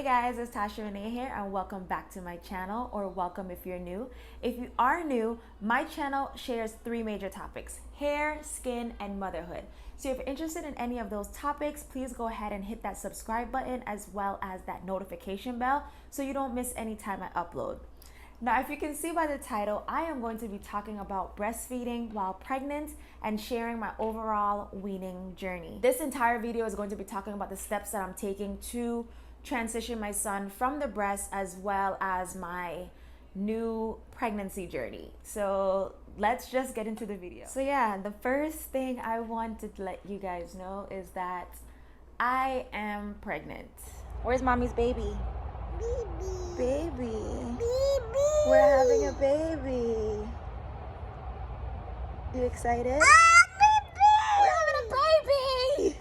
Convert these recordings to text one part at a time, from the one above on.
guys, it's Taasha Reneé here and welcome back to my channel, or welcome if you're new. If you are new, my channel shares three major topics: hair, skin, and motherhood. So if you're interested in any of those topics, please go ahead and hit that subscribe button as well as that notification bell so you don't miss any time I upload. Now, if you can see by the title, I am going to be talking about breastfeeding while pregnant and sharing my overall weaning journey. This entire video is going to be talking about the steps that I'm taking to transition my son from the breast as well as my new pregnancy journey. So let's just get into the video. So yeah, the first thing I wanted to let you guys know is that I am pregnant. Where's mommy's baby? Baby. We're having a baby. You excited? We're having a baby.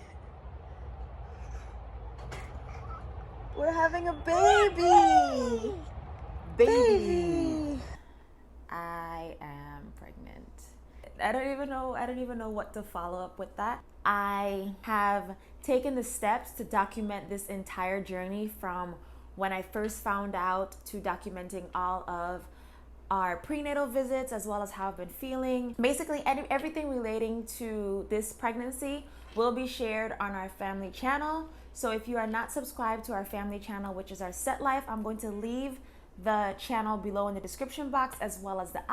We're having a baby. Baby. I am pregnant. I don't even know what to follow up with that. I have taken the steps to document this entire journey from when I first found out to documenting all of our prenatal visits as well as how I've been feeling. Basically, everything relating to this pregnancy will be shared on our family channel. So if you are not subscribed to our family channel, which is our Set Life, I'm going to leave the channel below in the description box as well as the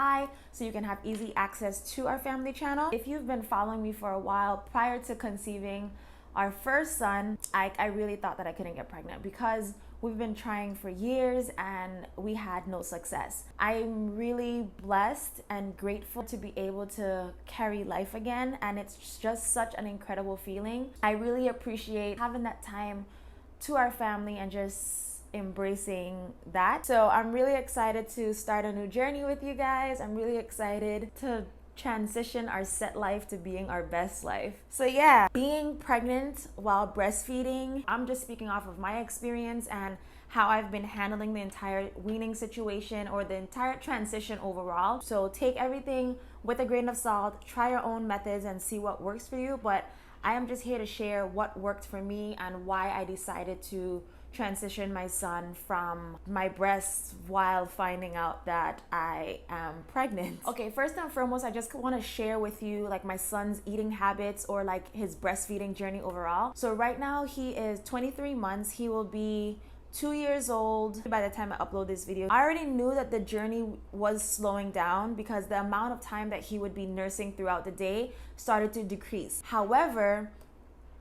so you can have easy access to our family channel. If you've been following me for a while, prior to conceiving our first son, I really thought that I couldn't get pregnant because we've been trying for years and we had no success. I'm really blessed and grateful to be able to carry life again, and it's just such an incredible feeling. I really appreciate having that time to our family and just embracing that. So I'm really excited to start a new journey with you guys. I'm really excited to transition our set life to being our best life. So yeah, being pregnant while breastfeeding, I'm just speaking off of my experience and how I've been handling the entire weaning situation or the entire transition overall. So take everything with a grain of salt, try your own methods and see what works for you. But I am just here to share what worked for me and why I decided to transition my son from my breasts while finding out that I am pregnant. Okay, first and foremost, I just want to share with you like my son's eating habits or like his breastfeeding journey overall. So right now he is 23 months. He will be 2 years old by the time I upload this video. I already knew that the journey was slowing down because the amount of time that he would be nursing throughout the day started to decrease. However,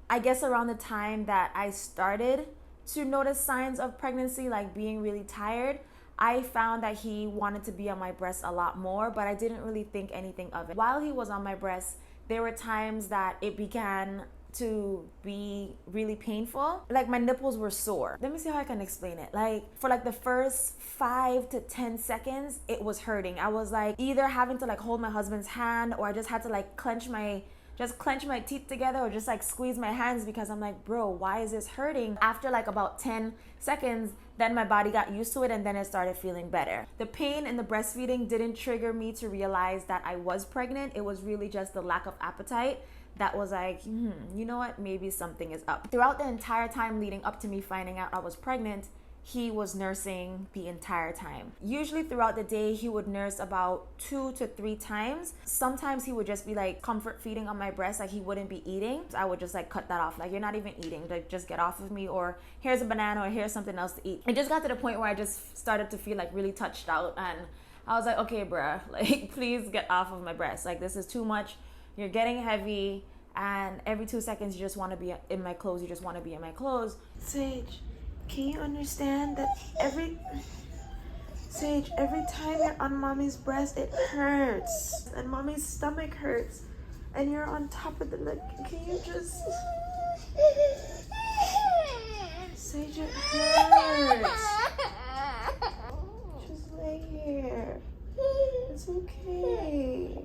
I guess around the time that I started to notice signs of pregnancy, like being really tired, I found that he wanted to be on my breast a lot more, but I didn't really think anything of it. While he was on my breast, there were times that it began to be really painful. Like my nipples were sore. Let me see how I can explain it. Like for like the first 5 to 10 seconds, it was hurting. I was like either having to like hold my husband's hand, or I just had to like clench my teeth together, or just like squeeze my hands because I'm like, bro, why is this hurting? After like about 10 seconds, then my body got used to it and then it started feeling better. The pain in the breastfeeding didn't trigger me to realize that I was pregnant. It was really just the lack of appetite that was like, you know what, maybe something is up. Throughout the entire time leading up to me finding out I was pregnant, he was nursing the entire time. Usually throughout the day, he would nurse about 2 to 3 times. Sometimes he would just be like comfort feeding on my breast, like he wouldn't be eating. I would just like cut that off, like you're not even eating, like just get off of me, or here's a banana, or here's something else to eat. It just got to the point where I just started to feel like really touched out, and I was like, okay, bruh, like please get off of my breast. Like this is too much. You're getting heavy, and every 2 seconds you just want to be in my clothes. You just want to be in my clothes. Sage, can you understand that every time you're on mommy's breast, it hurts, and mommy's stomach hurts, and you're on top of the, like, can you just, Sage, it hurts. Just lay here. It's okay.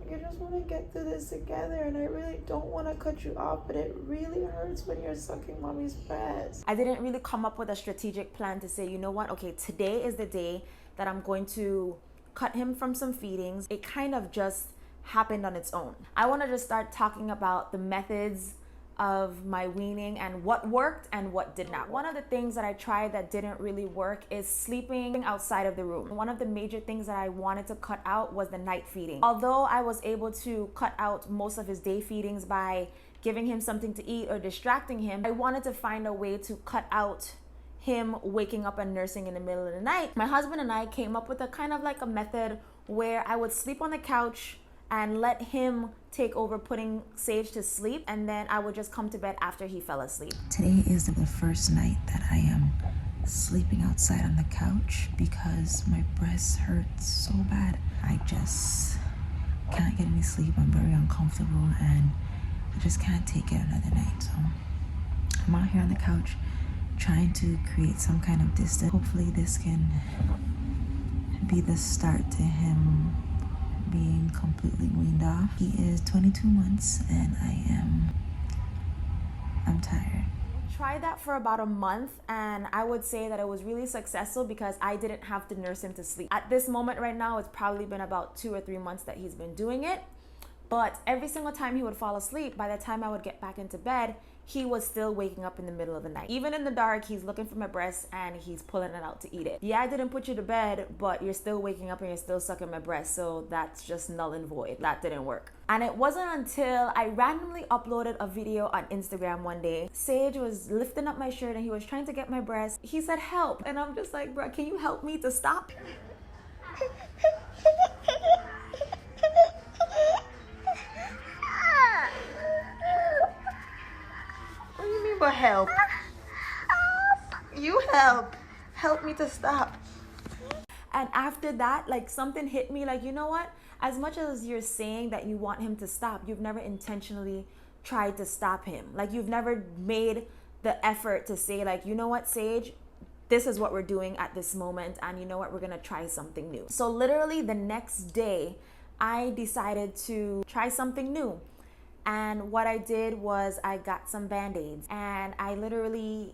I just want to get through this together, and I really don't want to cut you off, but it really hurts when you're sucking mommy's breast. I didn't really come up with a strategic plan to say, you know what, okay, today is the day that I'm going to cut him from some feedings. It kind of just happened on its own. I want to just start talking about the methods of my weaning and what worked and what did not. One of the things that I tried that didn't really work is sleeping outside of the room. One of the major things that I wanted to cut out was the night feeding. Although I was able to cut out most of his day feedings by giving him something to eat or distracting him, I wanted to find a way to cut out him waking up and nursing in the middle of the night. My husband and I came up with a kind of like a method where I would sleep on the couch and let him take over putting Sage to sleep, and then I would just come to bed after he fell asleep. Today is the first night that I am sleeping outside on the couch because my breasts hurt so bad. I just can't get any sleep. I'm very uncomfortable and I just can't take it another night. So I'm out here on the couch trying to create some kind of distance. Hopefully this can be the start to him being completely weaned off. He is 22 months and I'm tired. Tried that for about a month and I would say that it was really successful because I didn't have to nurse him to sleep. At this moment right now, it's probably been about 2 or 3 months that he's been doing it. But every single time he would fall asleep, by the time I would get back into bed, he was still waking up in the middle of the night. Even in the dark, he's looking for my breast and he's pulling it out to eat it. Yeah, I didn't put you to bed, but you're still waking up and you're still sucking my breast, so that's just null and void. That didn't work. And it wasn't until I randomly uploaded a video on Instagram one day. Sage was lifting up my shirt and he was trying to get my breast. He said, help. And I'm just like, bro, can you help me to stop? What do you mean by help? You help me to stop. And after that, like something hit me like, you know what? As much as you're saying that you want him to stop, you've never intentionally tried to stop him. Like you've never made the effort to say like, you know what, Sage, this is what we're doing at this moment. And you know what, we're gonna try something new. So literally the next day, I decided to try something new. And what I did was I got some Band-Aids and I literally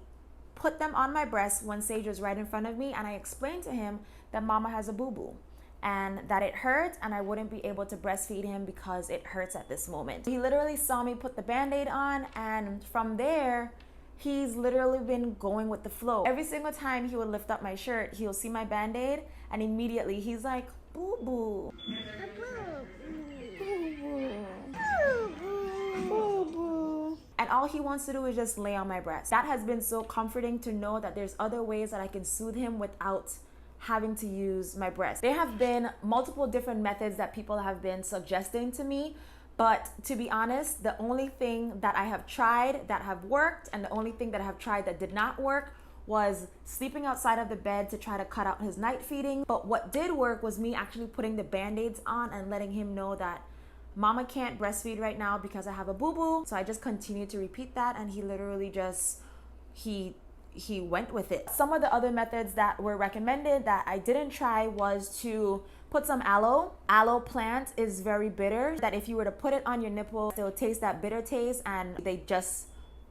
put them on my breast when Sage was right in front of me, and I explained to him that mama has a boo-boo and that it hurts and I wouldn't be able to breastfeed him because it hurts at this moment. He literally saw me put the Band-Aid on, and from there, he's literally been going with the flow. Every single time he would lift up my shirt, he'll see my Band-Aid and immediately he's like, boo-boo. And all he wants to do is just lay on my breast. That has been so comforting to know that there's other ways that I can soothe him without having to use my breast. There have been multiple different methods that people have been suggesting to me, but to be honest, the only thing that I have tried that have worked and the only thing that I have tried that did not work was sleeping outside of the bed to try to cut out his night feeding. But what did work was me actually putting the Band-Aids on and letting him know that mama can't breastfeed right now because I have a boo-boo. So I just continued to repeat that, and he literally just, he went with it. Some of the other methods that were recommended that I didn't try was to put some aloe. Aloe plant is very bitter, that if you were to put it on your nipple, it'll taste that bitter taste and they just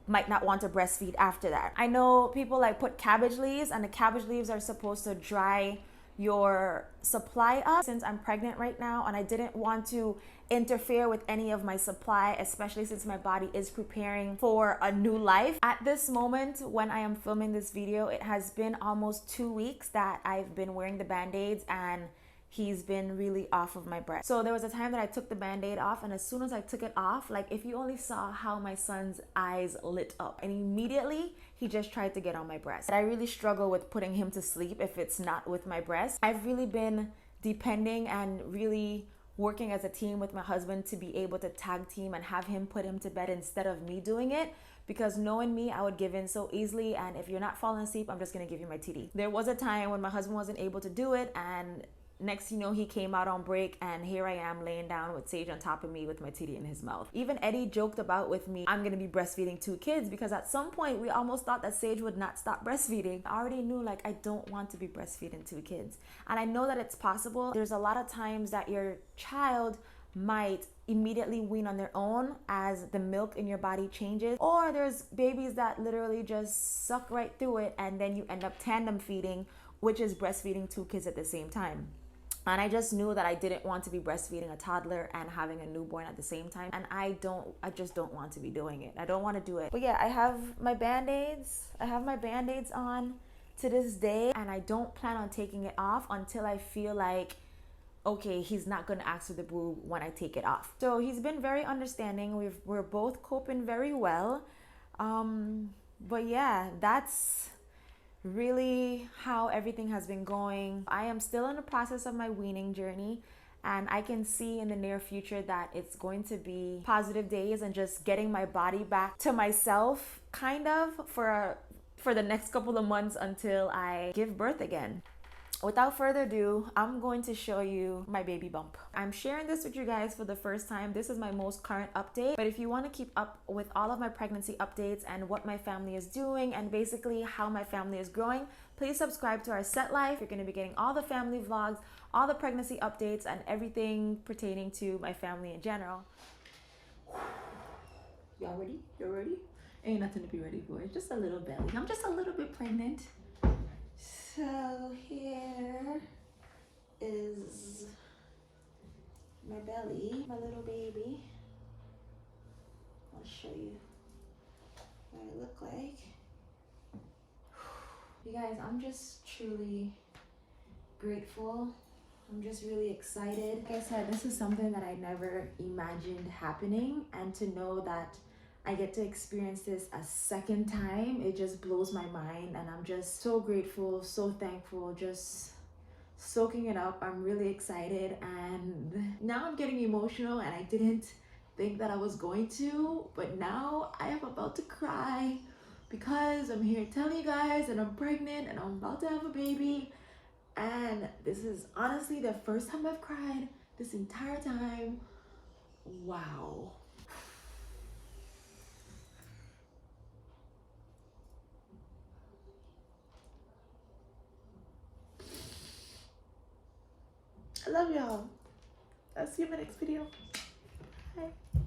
might not want to breastfeed after that. I know people like put cabbage leaves, and the cabbage leaves are supposed to dry your supply up. Since I'm pregnant right now and I didn't want to interfere with any of my supply, especially since my body is preparing for a new life. At this moment when I am filming this video, it has been almost 2 weeks that I've been wearing the Band-Aids and he's been really off of my breast. So there was a time that I took the Band-Aid off, and as soon as I took it off, like if you only saw how my son's eyes lit up, and immediately he just tried to get on my breast. I really struggle with putting him to sleep if it's not with my breast. I've really been depending and really working as a team with my husband to be able to tag team and have him put him to bed instead of me doing it, because knowing me, I would give in so easily, and if you're not falling asleep, I'm just gonna give you my TD. There was a time when my husband wasn't able to do it, and next you know, he came out on break, and here I am laying down with Sage on top of me with my titty in his mouth. Even Eddie joked about with me, I'm gonna be breastfeeding 2 kids, because at some point we almost thought that Sage would not stop breastfeeding. I already knew like I don't want to be breastfeeding 2 kids. And I know that it's possible. There's a lot of times that your child might immediately wean on their own as the milk in your body changes, or there's babies that literally just suck right through it and then you end up tandem feeding, which is breastfeeding 2 kids at the same time. And I just knew that I didn't want to be breastfeeding a toddler and having a newborn at the same time. And I just don't want to be doing it. I don't want to do it. But yeah, I have my band-aids. I have my band-aids on to this day, and I don't plan on taking it off until I feel like, okay, he's not gonna ask for the boob when I take it off. So he's been very understanding. We're both coping very well. But yeah, that's really how everything has been going. I am still in the process of my weaning journey, and I can see in the near future that it's going to be positive days and just getting my body back to myself, kind of, for the next couple of months until I give birth again. Without further ado, I'm going to show you my baby bump. I'm sharing this with you guys for the first time. This is my most current update, but if you want to keep up with all of my pregnancy updates and what my family is doing and basically how my family is growing, please subscribe to our set life. You're going to be getting all the family vlogs, all the pregnancy updates, and everything pertaining to my family in general. Y'all ready? You ready? Ain't nothing to be ready for. It's just a little belly. I'm just a little bit pregnant. So here is my belly, my little baby. I'll show you what I look like. You guys, I'm just truly grateful. I'm just really excited. Like I said, this is something that I never imagined happening, and to know that I get to experience this a second time, it just blows my mind, and I'm just so grateful, so thankful, just soaking it up. I'm really excited, and now I'm getting emotional, and I didn't think that I was going to, but now I am about to cry because I'm here telling you guys that I'm pregnant and I'm about to have a baby. And this is honestly the first time I've cried this entire time. Wow. I love y'all. I'll see you in my next video. Bye.